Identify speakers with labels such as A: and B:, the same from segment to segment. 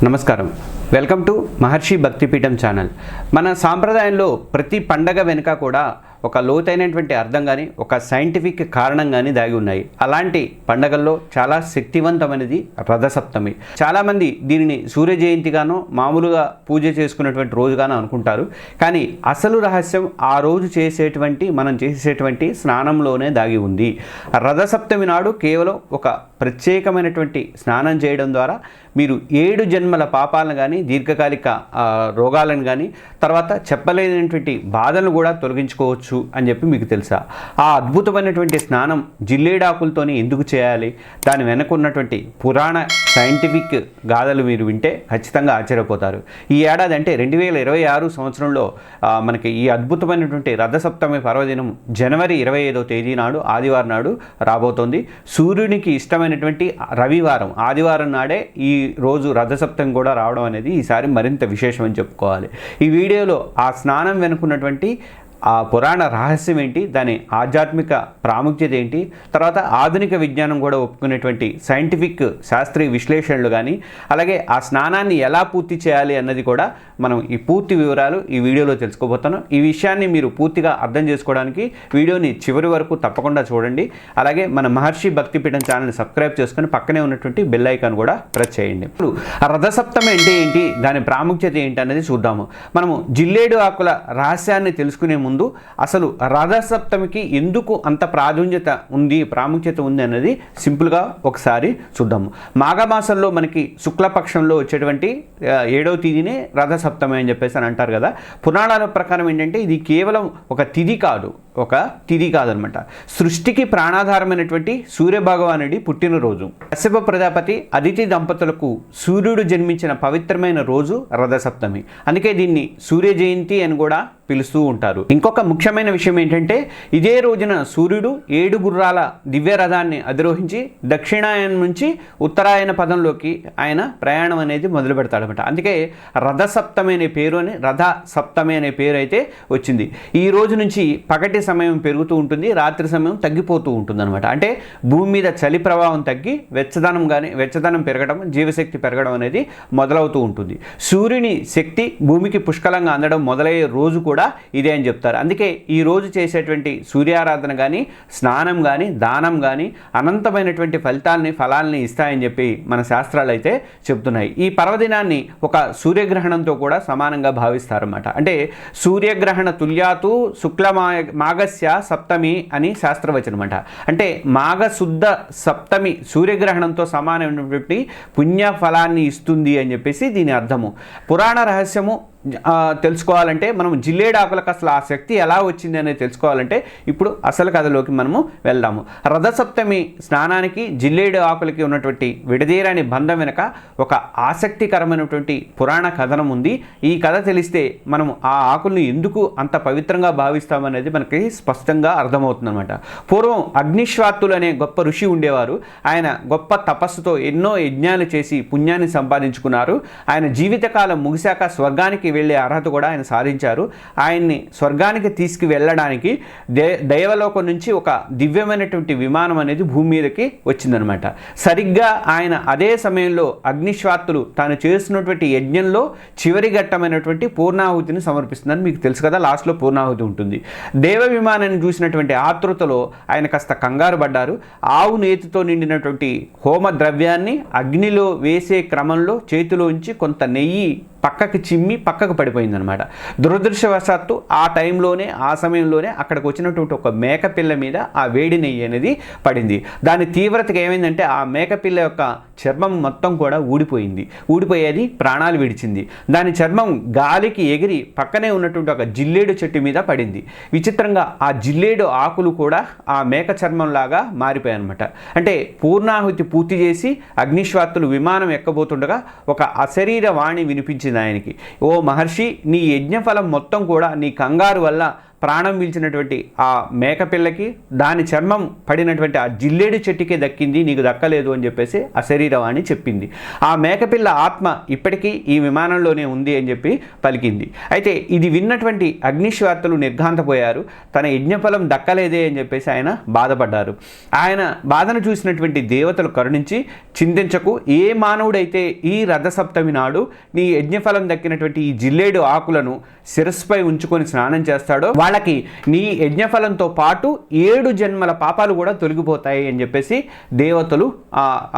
A: నమస్కారం. Welcome to Maharshi Bhaktipeetham channel. మన సాంప్రదాయంలో ప్రతి పండగ వెనుక కూడా ఒక లోతైనటువంటి అర్థం కానీ ఒక సైంటిఫిక్ కారణం కానీ దాగి ఉన్నాయి. అలాంటి పండగల్లో చాలా శక్తివంతమైనది రథసప్తమి. చాలామంది దీనిని సూర్య జయంతిగానో మామూలుగా పూజ చేసుకునేటువంటి రోజుగానో అనుకుంటారు. కానీ అసలు రహస్యం ఆ రోజు మనం చేసేటువంటి స్నానంలోనే దాగి ఉంది. రథసప్తమి నాడు కేవలం ఒక ప్రత్యేకమైనటువంటి స్నానం చేయడం ద్వారా మీరు 7 జన్మల పాపాలను కానీ దీర్ఘకాలిక రోగాలను కానీ తర్వాత చెప్పలేనటువంటి బాధలను కూడా తొలగించుకోవచ్చు అని చెప్పి మీకు తెలుసా? ఆ అద్భుతమైనటువంటి స్నానం జిల్లేడాకులతోనే ఎందుకు చేయాలి? దాని వెనక ఉన్నటువంటి పురాణ సైంటిఫిక్ గాథలు మీరు వింటే ఖచ్చితంగా ఆశ్చర్యపోతారు. ఈ ఏడాది అంటే 2026 సంవత్సరంలో మనకి ఈ అద్భుతమైనటువంటి రథసప్తమి పర్వదినం జనవరి 25వ తేదీ నాడు ఆదివారం నాడు రాబోతోంది. సూర్యునికి ఇష్టమైనటువంటి రవివారం ఆదివారం నాడే ఈ రోజు రథసప్తమి కూడా రావడం అనేది ఈసారి మరింత విశేషం అని చెప్పుకోవాలి. ఈ వీడియోలో ఆ స్నానం వెనుకున్నటువంటి ఆ పురాణ రహస్యం ఏంటి, దాని ఆధ్యాత్మిక ప్రాముఖ్యత ఏంటి, తర్వాత ఆధునిక విజ్ఞానం కూడా ఒప్పుకునేటువంటి సైంటిఫిక్ శాస్త్రీయ విశ్లేషణలు కానీ అలాగే ఆ స్నానాన్ని ఎలా పూర్తి చేయాలి అన్నది కూడా మనం ఈ పూర్తి వివరాలు ఈ వీడియోలో తెలుసుకోబోతున్నాం. ఈ విషయాన్ని మీరు పూర్తిగా అర్థం చేసుకోవడానికి వీడియోని చివరి వరకు తప్పకుండా చూడండి. అలాగే మన మహర్షి భక్తిపీఠం ఛానల్ని సబ్స్క్రైబ్ చేసుకొని పక్కనే ఉన్నటువంటి బెల్ ఐకాన్ కూడా ప్రెస్ చేయండి. ఇప్పుడు రథసప్తమి అంటే ఏంటి, దాని ప్రాముఖ్యత ఏంటి అనేది చూద్దాము. మనము జిల్లేడు ఆకుల రహస్యాన్ని తెలుసుకునే ముందు అసలు రథసప్తమికి ఎందుకు అంత ప్రాముఖ్యత ఉంది అన్నది సింపుల్గా ఒకసారి చూద్దాము. మాఘమాసంలో మనకి శుక్లపక్షంలో వచ్చేటువంటి 7వ తేదీనే రథసప్తమి అని చెప్పేసి అని అంటారు కదా. పురాణాల ప్రకారం ఏంటంటే ఇది కేవలం ఒక తిథి కాదనమాట. సృష్టికి ప్రాణాధారమైనటువంటి సూర్యభగవానుడి పుట్టినరోజు. కశ్యప ప్రజాపతి అదితి దంపతులకు సూర్యుడు జన్మించిన పవిత్రమైన రోజు రథసప్తమి. అందుకే దీన్ని సూర్య జయంతి అని కూడా పిలుస్తూ ఉంటారు. ఇంకొక ముఖ్యమైన విషయం ఏంటంటే ఇదే రోజున సూర్యుడు 7 గుర్రాల దివ్య రథాన్ని అధిరోహించి దక్షిణాయనం నుంచి ఉత్తరాయణ పదంలోకి ఆయన ప్రయాణం అనేది మొదలు పెడతాడనమాట. అందుకే రథసప్తమి అనే పేరు రథ సప్తమి అనే పేరు అయితే వచ్చింది. ఈ రోజు నుంచి పగటి సమయం పెరుగుతూ ఉంటుంది, రాత్రి సమయం తగ్గిపోతూ ఉంటుంది అనమాట. అంటే భూమి మీద చలి ప్రభావం తగ్గి వెచ్చదనం పెరగడం, జీవశక్తి పెరగడం అనేది మొదలవుతూ ఉంటుంది. సూర్యుని శక్తి భూమికి పుష్కలంగా అందడం మొదలయ్యే రోజు కూడా ఇదే అని చెప్తారు. అందుకే ఈ రోజు చేసేటువంటి సూర్యారాధన కానీ స్నానం కానీ దానం కానీ అనంతమైనటువంటి ఫలాల్ని ఇస్తాయని చెప్పి మన శాస్త్రాలు అయితే చెప్తున్నాయి. ఈ పర్వదినాన్ని ఒక సూర్యగ్రహణంతో కూడా సమానంగా భావిస్తారన్నమాట. అంటే సూర్యగ్రహణ తుల్యాతు మాఘస్య సప్తమి అని శాస్త్రవచనం అంట. అంటే మాఘశుద్ధ సప్తమి సూర్యగ్రహణంతో సమానమైనటువంటి పుణ్య ఫలాన్ని ఇస్తుంది అని చెప్పేసి దీని అర్థము. పురాణ రహస్యము తెలుసుకోవాలంటే మనం జిల్లేడాకులకు అసలు ఆ శక్తి ఎలా వచ్చింది అనేది తెలుసుకోవాలంటే ఇప్పుడు అసలు కథలోకి మనము వెళ్దాము. రథసప్తమి స్నానానికి జిల్లేడు ఆకులకి ఉన్నటువంటి విడదీరాని బంధం వెనక ఒక ఆసక్తికరమైనటువంటి పురాణ కథనం ఉంది. ఈ కథ తెలిస్తే మనం ఆ ఆకుల్ని ఎందుకు అంత పవిత్రంగా భావిస్తామనేది మనకి స్పష్టంగా అర్థమవుతుందన్నమాట. పూర్వం అగ్నిశ్వాత్తులు అనే గొప్ప ఋషి ఉండేవారు. ఆయన గొప్ప తపస్సుతో ఎన్నో యజ్ఞాలు చేసి పుణ్యాన్ని సంపాదించుకున్నారు. ఆయన జీవితకాలం ముగిశాక స్వర్గానికి వెళ్ళే అర్హత కూడా ఆయన సాధించారు. ఆయన్ని స్వర్గానికి తీసుకువెళ్ళడానికి దైవలోకం నుంచి ఒక దివ్యమైనటువంటి విమానం అనేది భూమి మీదకి వచ్చిందనమాట. సరిగ్గా ఆయన అదే సమయంలో అగ్నిశ్వాత్తులు తాను చేస్తున్నటువంటి యజ్ఞంలో చివరి ఘట్టమైనటువంటి పూర్ణాహుతిని సమర్పిస్తుందని మీకు తెలుసు కదా. లాస్ట్లో పూర్ణాహుతి ఉంటుంది. దేవ విమానాన్ని చూసినటువంటి ఆతృతలో ఆయన కాస్త కంగారు పడ్డారు. ఆవు నేతితో నిండినటువంటి హోమ ద్రవ్యాన్ని అగ్నిలో వేసే క్రమంలో చేతిలోంచి కొంత నెయ్యి పక్కకు చిమ్మి పక్కకు పడిపోయిందనమాట. దురదృష్టవశాత్తు ఆ సమయంలోనే అక్కడికి వచ్చినటువంటి ఒక మేకపిల్ల మీద ఆ వేడి నెయ్యి అనేది పడింది. దాని తీవ్రతకి ఏమైందంటే ఆ మేకపిల్ల యొక్క చర్మం మొత్తం కూడా ఊడిపోయేది ప్రాణాలు విడిచింది. దాని చర్మం గాలికి ఎగిరి పక్కనే ఉన్నటువంటి ఒక జిల్లేడు చెట్టు మీద పడింది. విచిత్రంగా ఆ జిల్లేడు ఆకులు కూడా ఆ మేక చర్మం లాగా మారిపోయాయి అనమాట. అంటే పూర్ణాహుతి పూర్తి చేసి అగ్నిశ్వాత్తులు విమానం ఎక్కబోతుండగా ఒక అశరీర వాణి వినిపించింది ఆయనకి. ఓ మహర్షి, నీ యజ్ఞఫలం మొత్తం కూడా నీ కంగారు వల్ల ప్రాణం పీల్చినటువంటి ఆ మేకపిల్లకి దాని చర్మం పడినటువంటి ఆ జిల్లేడు చెట్టుకే దక్కింది, నీకు దక్కలేదు అని చెప్పేసి ఆ శరీరవాణి చెప్పింది. ఆ మేకపిల్ల ఆత్మ ఇప్పటికీ ఈ విమానంలోనే ఉంది అని చెప్పి పలికింది. అయితే ఇది విన్నటువంటి అగ్నిశ్వార్తలు నిర్ఘాంతపోయారు. తన యజ్ఞఫలం దక్కలేదే అని చెప్పేసి ఆయన బాధపడ్డారు. ఆయన బాధను చూసినటువంటి దేవతలు కరుణించి, చింతించకు, ఏ మానవుడైతే ఈ రథసప్తమి నాడు నీ యజ్ఞఫలం దక్కినటువంటి ఈ జిల్లేడు ఆకులను శిరస్సుపై ఉంచుకొని స్నానం చేస్తాడో వాళ్ళకి నీ యజ్ఞఫలంతో పాటు 7 జన్మల పాపాలు కూడా తొలగిపోతాయి అని చెప్పేసి దేవతలు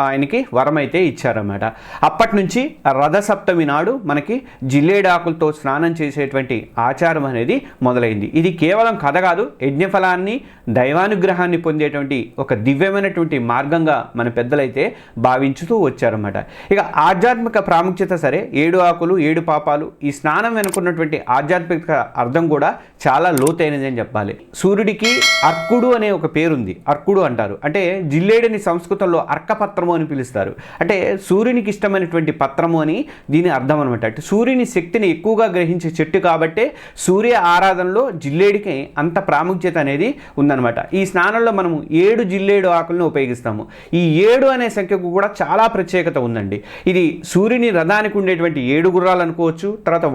A: ఆయనకి వరమైతే ఇచ్చారన్నమాట. అప్పటి నుంచి రథసప్తమి నాడు మనకి జిల్లేడు ఆకులతో స్నానం చేసేటువంటి ఆచారం అనేది మొదలైంది. ఇది కేవలం కథ కాదు, యజ్ఞఫలాన్ని దైవానుగ్రహాన్ని పొందేటువంటి ఒక దివ్యమైనటువంటి మార్గంగా మన పెద్దలైతే భావించుతూ వచ్చారన్నమాట. ఇక ఆధ్యాత్మిక ప్రాముఖ్యత సరే, 7 ఆకులు 7 పాపాలు, ఈ స్నానం వెనుకున్నటువంటి ఆధ్యాత్మిక అర్థం కూడా చాలా లోతైనది అని చెప్పాలి. సూర్యుడికి అర్కుడు అనే ఒక పేరుంది, అర్కుడు అంటారు. అంటే జిల్లేడిని సంస్కృతంలో అర్కపత్రము అని పిలుస్తారు. అంటే సూర్యునికి ఇష్టమైనటువంటి పత్రము అని దీని అర్థం అనమాట. అంటే సూర్యుని శక్తిని ఎక్కువగా గ్రహించే చెట్టు కాబట్టే సూర్య ఆరాధనలో జిల్లేడికి అంత ప్రాముఖ్యత అనేది ఉందన్నమాట. ఈ స్నానంలో మనము 7 జిల్లేడు ఆకులను ఉపయోగిస్తాము. ఈ 7 అనే సంఖ్యకు కూడా చాలా ప్రత్యేకత ఉందండి. ఇది సూర్యుని రథానికి ఉండేటువంటి 7 గుర్రాలు అనుకోవచ్చు, తర్వాత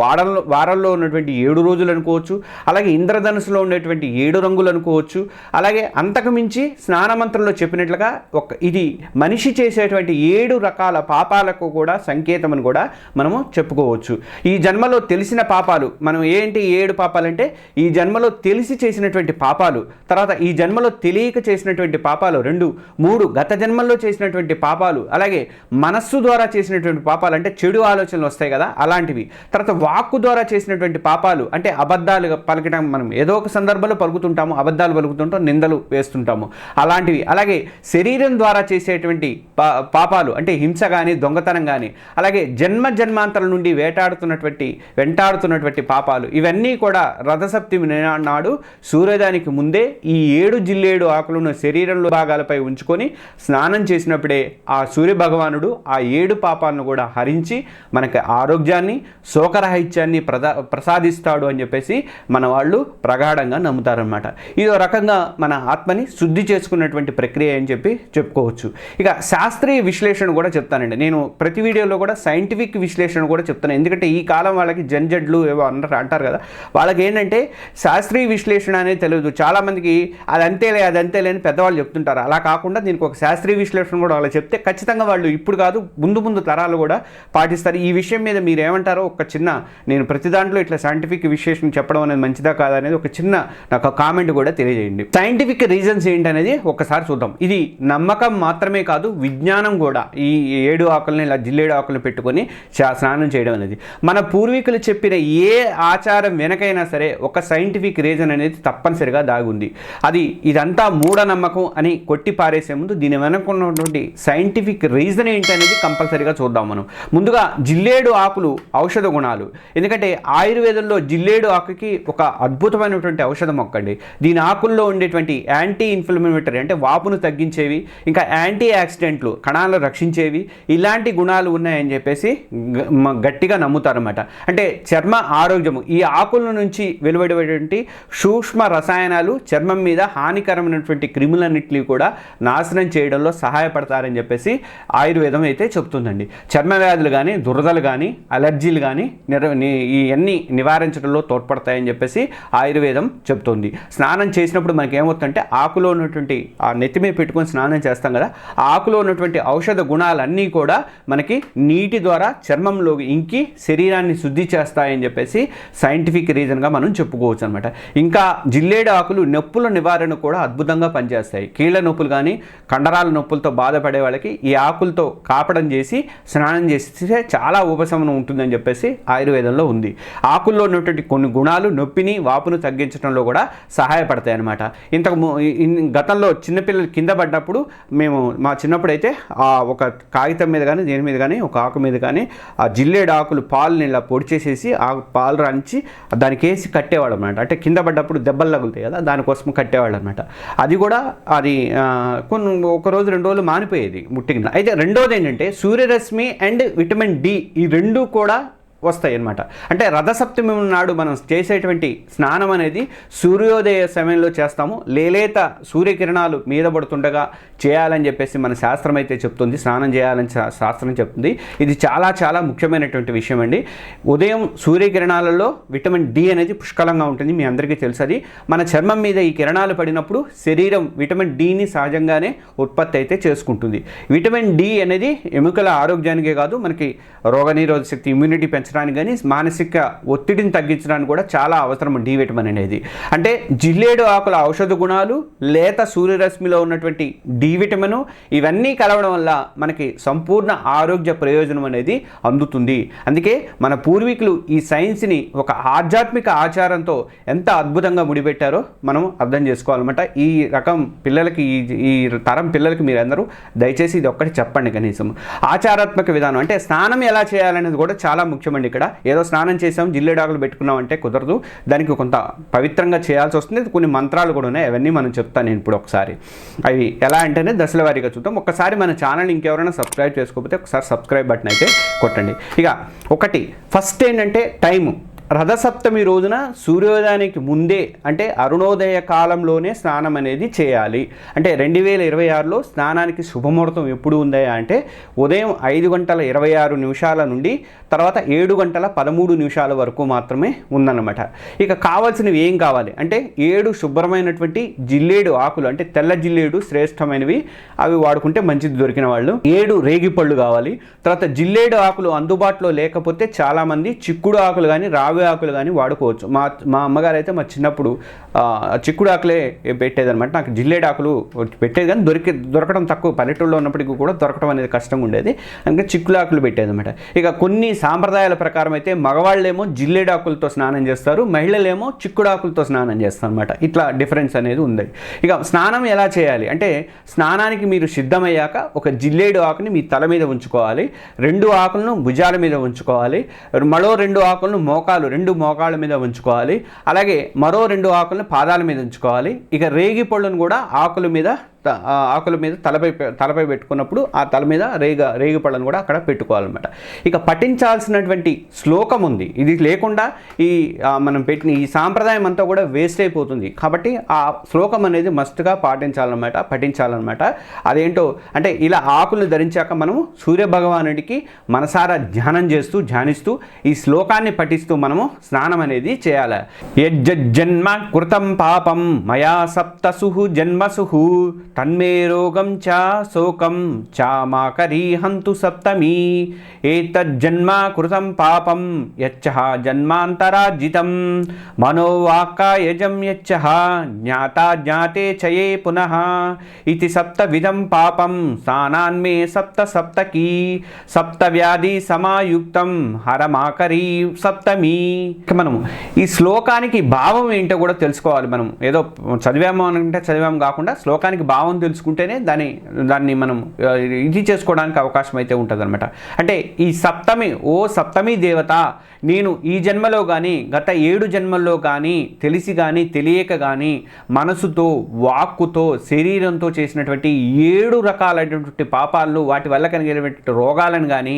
A: వారంలో ఉన్నటువంటి 7 రోజులు అనుకోవచ్చు, అలాగే ఇంద్రధనుసులో ఉండేటువంటి 7 రంగులు అనుకోవచ్చు. అలాగే అంతకుమించి స్నానమంత్రంలో చెప్పినట్లుగా ఇది మనిషి చేసేటువంటి 7 రకాల పాపాలకు కూడా సంకేతం అని కూడా మనము చెప్పుకోవచ్చు. ఈ జన్మలో తెలిసిన పాపాలు, మనం ఏంటి 7 పాపాలంటే ఈ జన్మలో తెలిసి చేసినటువంటి పాపాలు, తర్వాత ఈ జన్మలో తెలియక చేసినటువంటి పాపాలు 2, 3 గత జన్మల్లో చేసినటువంటి పాపాలు, అలాగే మనస్సు ద్వారా చేసినటువంటి పాపాలు అంటే చెడు ఆలోచనలు వస్తాయి కదా అలాంటివి, తర్వాత వాక్కు ద్వారా చేసినటువంటి పాపాలు అంటే అబద్ధాలు పలకడం, మనం ఏదో ఒక సందర్భంలో పలుకుతుంటాము, అబద్ధాలు పలుకుతుంటాం, నిందలు వేస్తుంటాము అలాంటివి, అలాగే శరీరం ద్వారా చేసేటువంటి పాపాలు అంటే హింస కానీ దొంగతనం కానీ, అలాగే జన్మాంతరం నుండి వెంటాడుతున్నటువంటి పాపాలు, ఇవన్నీ కూడా రథసప్తమి నాడు సూర్యోదయానికి ముందే ఈ 7 జిల్లేడు ఆకులను శరీరంలో భాగాలపై ఉంచుకొని స్నానం చేసినప్పుడే ఆ సూర్య భగవానుడు ఆ 7 పాపాలను కూడా హరించి మనకి ఆరోగ్యాన్ని, శోకరాహిత్యాన్ని ప్రసాదిస్తాడు అని చెప్పేసి మన వాళ్ళు ప్రగాఢంగా నమ్ముతారనమాట. ఇదో రకంగా మన ఆత్మని శుద్ధి చేసుకున్నటువంటి ప్రక్రియ అని చెప్పి చెప్పుకోవచ్చు. ఇక శాస్త్రీయ విశ్లేషణ కూడా చెప్తానండి. నేను ప్రతి వీడియోలో కూడా సైంటిఫిక్ విశ్లేషణ కూడా చెప్తాను. ఎందుకంటే ఈ కాలం వాళ్ళకి జడ్లు ఏవో అంటారు కదా, వాళ్ళకి ఏంటంటే శాస్త్రీయ విశ్లేషణ అనేది తెలియదు. చాలామందికి అది అంతేలే అని పెద్దవాళ్ళు చెప్తుంటారు. అలా కాకుండా దీనికి ఒక శాస్త్రీయ విశ్లేషణ కూడా వాళ్ళు చెప్తే ఖచ్చితంగా వాళ్ళు ఇప్పుడు కాదు ముందు తరాలు కూడా పాటిస్తారు. ఈ విషయం మీద మీరు ఏమంటారో ఒక చిన్న, నేను ప్రతి దాంట్లో ఇట్లా సైంటిఫిక్ విశ్లేషణ చెప్పడం అనేది మంచిదా కాదా అనేది ఒక చిన్న నాకు కామెంట్ కూడా తెలియజేయండి. సైంటిఫిక్ రీజన్స్ ఏంటనేది ఒకసారి చూద్దాం. ఇది నమ్మకం మాత్రమే కాదు, విజ్ఞానం కూడా. ఈ 7 ఆకులని ఇలా జిల్లేడు ఆకులను పెట్టుకొని స్నానం చేయడం అనేది మన పూర్వీకులు చెప్పిన ఏ ఆచారం వెనకైనా సరే ఒక సైంటిఫిక్ రీజన్ అనేది తప్పనిసరిగా దాగుంది. ఇదంతా మూఢనమ్మకం అని కొట్టి పారేసే ముందు దీని వెనక ఉన్నటువంటి సైంటిఫిక్ రీజన్ ఏంటి అనేది కంపల్సరీగా చూద్దాం. మనం ముందుగా జిల్లేడు ఆకులు ఔషధ గుణాలు. ఎందుకంటే ఆయుర్వేదంలో జిల్లేడు ఆకుకి ఒక అద్భుతమైనటువంటి ఔషధం మొక్కండి. దీని ఆకుల్లో ఉండేటువంటి యాంటీ ఇన్ఫ్లమేటరీ అంటే వాపును తగ్గించేవి, ఇంకా యాంటీ యాక్సిడెంట్లు కణాలను రక్షించేవి, ఇలాంటి గుణాలు ఉన్నాయని చెప్పేసి గట్టిగా నమ్ముతారన్నమాట. అంటే చర్మ ఆరోగ్యము, ఈ ఆకుల నుంచి వెలువడేటువంటి సూక్ష్మ రసాయనాలు చర్మం మీద హానికరమైనటువంటి క్రిములన్నింటినీ కూడా నాశనం చేయడంలో సహాయపడతారని చెప్పేసి ఆయుర్వేదం అయితే చెప్తుందండి. చర్మ వ్యాధులు కానీ, దురదలు కానీ, అలర్జీలు కానీ ఇవన్నీ నివారించడంలో తోడ్పడతాయని చెప్పేసి ఆయుర్వేదం చెప్తుంది. స్నానం చేసినప్పుడు మనకి ఏమవుతుందంటే ఆకులో ఉన్నటువంటి ఆ నెత్తిమే పెట్టుకొని స్నానం చేస్తాం కదా, ఆ ఆకులో ఉన్నటువంటి ఔషధ గుణాలన్నీ కూడా మనకి నీటి ద్వారా చర్మంలోకి ఇంకి శరీరాన్ని శుద్ధి చేస్తాయని చెప్పేసి సైంటిఫిక్ రీజన్గా మనం చెప్పుకోవచ్చు అనమాట. ఇంకా జిల్లేడు ఆకులు నొప్పుల నివారణ కూడా అద్భుతంగా పనిచేస్తాయి. కీళ్ళ నొప్పులు కానీ కండరాల నొప్పులతో బాధపడే వాళ్ళకి ఈ ఆకులతో కాపడం చేసి స్నానం చేస్తే చాలా ఉపశమనం ఉంటుందని చెప్పేసి ఆయుర్వేదంలో ఉంది. ఆకుల్లో ఉన్నటువంటి కొన్ని గుణాలు నొప్పిని వాపును తగ్గించడంలో కూడా సహాయపడతాయి అన్నమాట. గతంలో చిన్నపిల్లలు కింద పడ్డప్పుడు మా చిన్నప్పుడు అయితే ఒక కాగితం మీద కానీ దేని మీద కానీ ఒక ఆకు మీద కానీ ఆ జిల్లేడు ఆకులు పాలుని ఇలా పొడి చేసేసి ఆ పాలు రంచి దానికి వేసి కట్టేవాడు అనమాట. అంటే కింద పడ్డప్పుడు దెబ్బలు తగులుతాయి కదా, దానికోసం కట్టేవాడు అనమాట. అది కూడా ఒక రోజు 2 రోజులు మానిపోయేది ముట్టికింద. అయితే రెండోది ఏంటంటే సూర్యరశ్మి అండ్ విటమిన్ డి, ఈ 2 కూడా వస్తాయి అన్నమాట. అంటే రథసప్తమి నాడు మనం చేసేటువంటి స్నానం అనేది సూర్యోదయ సమయంలో చేస్తాము. లేలేత సూర్యకిరణాలు మీద పడుతుండగా చేయాలని చెప్పేసి మన శాస్త్రం అయితే చెప్తుంది, స్నానం చేయాలని శాస్త్రం చెప్తుంది. ఇది చాలా చాలా ముఖ్యమైనటువంటి విషయం అండి. ఉదయం సూర్యకిరణాలలో విటమిన్ డి అనేది పుష్కలంగా ఉంటుంది, మీ అందరికీ తెలుసు. అది మన చర్మం మీద ఈ కిరణాలు పడినప్పుడు శరీరం విటమిన్ డిని సహజంగానే ఉత్పత్తి అయితే చేసుకుంటుంది. విటమిన్ డి అనేది ఎముకల ఆరోగ్యానికే కాదు, మనకి రోగనిరోధక శక్తి, ఇమ్యూనిటీ పెంచడానికి కానీ మానసిక ఒత్తిడిని తగ్గించడానికి కూడా చాలా అవసరం డి విటమిన్ అనేది. అంటే జిల్లేడు ఆకుల ఔషధ గుణాలు, లేత సూర్యరశ్మిలో ఉన్నటువంటి డి విటమిన్ ఇవన్నీ కలవడం వల్ల మనకి సంపూర్ణ ఆరోగ్య ప్రయోజనం అనేది అందుతుంది. అందుకే మన పూర్వీకులు ఈ సైన్స్ని ఒక ఆధ్యాత్మిక ఆచారంతో ఎంత అద్భుతంగా ముడిపెట్టారో మనం అర్థం చేసుకోవాలన్నమాట. ఈ రకం పిల్లలకి, ఈ తరం పిల్లలకి మీరందరూ దయచేసి ఇది ఒక్కటి చెప్పండి కనీసం. ఆచారాత్మక విధానం అంటే స్నానం ఎలా చేయాలనేది కూడా చాలా ముఖ్యమండి. ఇక్కడ ఏదో స్నానం చేసాం, జిల్లేడాకులు పెట్టుకున్నాం అంటే కుదరదు, దానికి కొంత పవిత్రంగా చేయాల్సి వస్తుంది. కొన్ని మంత్రాలు కూడా ఉన్నాయి, అవన్నీ మనం చెప్తాను నేను ఇప్పుడు ఒకసారి. అవి ఎలా అంటేనే దశల వారీగా చూద్దాం. ఒక్కసారి మన ఛానల్ ఇంకెవరైనా సబ్స్క్రైబ్ చేసుకోకపోతే ఒకసారి సబ్స్క్రైబ్ బటన్ అయితే కొట్టండి. ఇక ఒకటి ఫస్ట్ ఏంటంటే టైము. రథసప్తమి రోజున సూర్యోదయానికి ముందే అంటే అరుణోదయ కాలంలోనే స్నానం అనేది చేయాలి. అంటే 2026లో స్నానానికి శుభముహూర్తం ఎప్పుడు ఉందా అంటే ఉదయం 5:26 నుండి తర్వాత 7:13 వరకు మాత్రమే ఉందన్నమాట. ఇక కావాల్సినవి ఏం కావాలి అంటే 7 శుభ్రమైనటువంటి జిల్లేడు ఆకులు, అంటే తెల్ల జిల్లేడు శ్రేష్టమైనవి, అవి వాడుకుంటే మంచిది దొరికిన వాళ్ళు. 7 రేగిపళ్ళు కావాలి. తర్వాత జిల్లేడు ఆకులు అందుబాటులో లేకపోతే చాలామంది చిక్కుడు ఆకులు కానీ రావి ఆకులు కానీ వాడుకోవచ్చు. మా అమ్మగారు అయితే మా చిన్నప్పుడు చిక్కుడు ఆకులే పెట్టేదనమాట. నాకు జిల్లేడు ఆకులు పెట్టేది కానీ దొరకడం తక్కువ, పల్లెటూళ్ళలో ఉన్నప్పటికీ కూడా దొరకడం అనేది కష్టంగా ఉండేది, అందుకే చిక్కుడు ఆకులు పెట్టేదనమాట. ఇక కొన్ని సాంప్రదాయాల ప్రకారం అయితే మగవాళ్ళేమో జిల్లేడు ఆకులతో స్నానం చేస్తారు, మహిళలేమో చిక్కుడు ఆకులతో స్నానం చేస్తారు అనమాట. ఇట్లా డిఫరెన్స్ అనేది ఉంది. ఇక స్నానం ఎలా చేయాలి అంటే స్నానానికి మీరు సిద్ధమయ్యాక ఒక జిల్లేడు ఆకుని మీ తల మీద ఉంచుకోవాలి, 2 ఆకులను భుజాల మీద ఉంచుకోవాలి, మరో 2 ఆకులను రెండు మోకాళ్ళ మీద ఉంచుకోవాలి, అలాగే మరో 2 ఆకులను పాదాల మీద ఉంచుకోవాలి. ఇక రేగి పళ్ళను కూడా ఆకుల మీద తలపై పెట్టుకున్నప్పుడు ఆ తల మీద రేగి పళ్ళను కూడా అక్కడ పెట్టుకోవాలన్నమాట. ఇక పఠించాల్సినటువంటి శ్లోకం ఉంది. ఇది లేకుండా మనం పెట్టిన ఈ సాంప్రదాయం అంతా కూడా వేస్ట్ అయిపోతుంది. కాబట్టి ఆ శ్లోకం అనేది మస్ట్గా పఠించాలన్నమాట. అదేంటో అంటే ఇలా ఆకులను ధరించాక మనము సూర్య భగవానుడికి మనసారా ధ్యానిస్తూ ఈ శ్లోకాన్ని పఠిస్తూ మనము స్నానం అనేది చేయాలి. యజ్జన్మ కృతం పాపం మయా సప్తసు జన్మసు తన్మే రోగం చ శోకం చ మాకరీ హంతు సప్తమి ఏతజ్జన్మ కృతం పాపం యచ్చః జన్మాంతరాజితం మనోవాక్కాయజం యచ్చః జ్ఞాతా జ్ఞాతే చయే పునః ఇతి సప్తవిధం పాపం స్నానాన్మే సప్తకీ సప్తవ్యాధి సమాయుక్తం హరమాకరీ సప్తమి. మనము ఈ శ్లోకానికి భావం ఏంటో కూడా తెలుసుకోవాలి. మనం ఏదో చదివాము కాకుండా శ్లోకానికి భావం తెలుసుకుంటేనే దాన్ని మనం ఇది చేసుకోవడానికి అవకాశం అయితే ఉంటుంది అనమాట. అంటే ఈ సప్తమి దేవత, నేను ఈ జన్మలో కానీ గత 7 జన్మల్లో కానీ తెలిసి కానీ తెలియక కానీ మనసుతో, వాక్కుతో, శరీరంతో చేసినటువంటి 7 రకాలైనటువంటి పాపాలను, వాటి వల్ల కలిగినటువంటి రోగాలను కానీ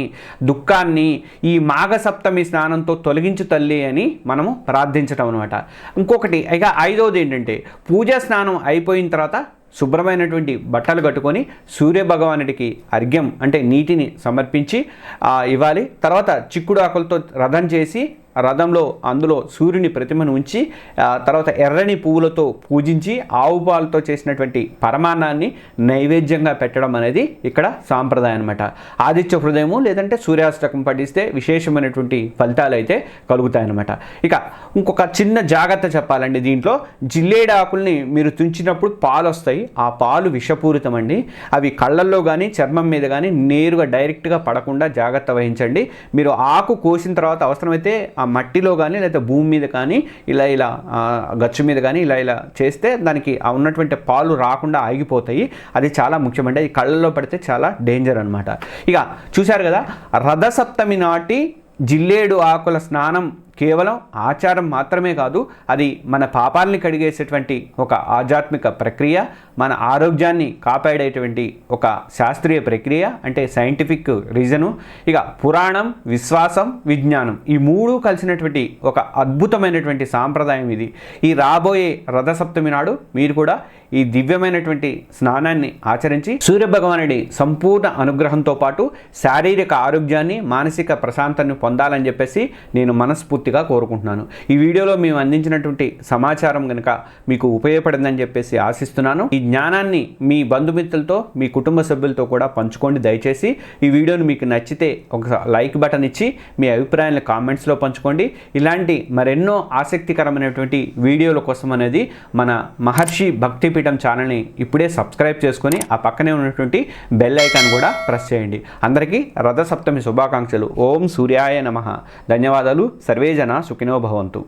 A: దుఃఖాన్ని ఈ మాఘ సప్తమి స్నానంతో తొలగించు తల్లి అని మనము ప్రార్థించటం అనమాట. ఇంకొకటి ఇక 5వది ఏంటంటే పూజా స్నానం అయిపోయిన తర్వాత శుభ్రమైనటువంటి బట్టలు కట్టుకొని సూర్య భగవానుడికి అర్ఘ్యం అంటే నీటిని సమర్పించి ఇవ్వాలి. తర్వాత చిక్కుడు ఆకులతో రథం చేసి రథంలో అందులో సూర్యుని ప్రతిమను ఉంచి తర్వాత ఎర్రని పువ్వులతో పూజించి ఆవు పాలతో చేసినటువంటి పరమాన్నాన్ని నైవేద్యంగా పెట్టడం అనేది ఇక్కడ సాంప్రదాయం అనమాట. ఆదిత్య హృదయము లేదంటే సూర్యాష్టకం పఠిస్తే విశేషమైనటువంటి ఫలితాలు అయితే కలుగుతాయన్నమాట. ఇక ఇంకొక చిన్న జాగ్రత్త చెప్పాలండి. దీంట్లో జిల్లేడు ఆకుల్ని మీరు తుంచినప్పుడు పాలు వస్తాయి. ఆ పాలు విషపూరితం అండి. అవి కళ్ళల్లో కానీ చర్మం మీద కానీ నేరుగా డైరెక్ట్గా పడకుండా జాగ్రత్త వహించండి. మీరు ఆకు కోసిన తర్వాత అవసరమైతే మట్టిలో కానీ లేదా భూమి మీద కానీ ఇలా గచ్చు మీద కానీ ఇలా చేస్తే దానికి ఉన్నటువంటి పాలు రాకుండా ఆగిపోతాయి. అది చాలా ముఖ్యమండి. అది కళ్ళల్లో పడితే చాలా డేంజర్ అనమాట. ఇక చూశారు కదా, రథసప్తమి నాటి జిల్లేడు ఆకుల స్నానం కేవలం ఆచారం మాత్రమే కాదు, అది మన పాపాలని కడిగేసేటువంటి ఒక ఆధ్యాత్మిక ప్రక్రియ, మన ఆరోగ్యాన్ని కాపాడేటువంటి ఒక శాస్త్రీయ ప్రక్రియ, అంటే సైంటిఫిక్ రీజను. ఇక పురాణం, విశ్వాసం, విజ్ఞానం, ఈ మూడు కలిసినటువంటి ఒక అద్భుతమైనటువంటి సాంప్రదాయం ఇది. ఈ రాబోయే రథసప్తమి నాడు మీరు కూడా ఈ దివ్యమైనటువంటి స్నానాన్ని ఆచరించి సూర్యభగవానుడి సంపూర్ణ అనుగ్రహంతో పాటు శారీరక ఆరోగ్యాన్ని, మానసిక ప్రశాంతాన్ని పొందాలని చెప్పేసి నేను మనస్ఫూర్తిగా కోరుకుంటున్నాను. ఈ వీడియోలో మేము అందించినటువంటి సమాచారం కనుక మీకు ఉపయోగపడిందని చెప్పేసి ఆశిస్తున్నాను. ఈ జ్ఞానాన్ని మీ బంధుమిత్రులతో, మీ కుటుంబ సభ్యులతో కూడా పంచుకోండి దయచేసి. ఈ వీడియోని మీకు నచ్చితే ఒక లైక్ బటన్ ఇచ్చి మీ అభిప్రాయాలను కామెంట్స్లో పంచుకోండి. ఇలాంటి మరెన్నో ఆసక్తికరమైనటువంటి వీడియోల కోసం అనేది మన మహర్షి భక్తిపీఠం ఛానల్ని ఇప్పుడే సబ్స్క్రైబ్ చేసుకొని ఆ పక్కనే ఉన్నటువంటి బెల్ ఐకాన్ కూడా ప్రెస్ చేయండి. అందరికీ రథసప్తమి శుభాకాంక్షలు. ఓం సూర్యాయ నమః. ధన్యవాదాలు. సర్వే జన సుఖినో భవంతు.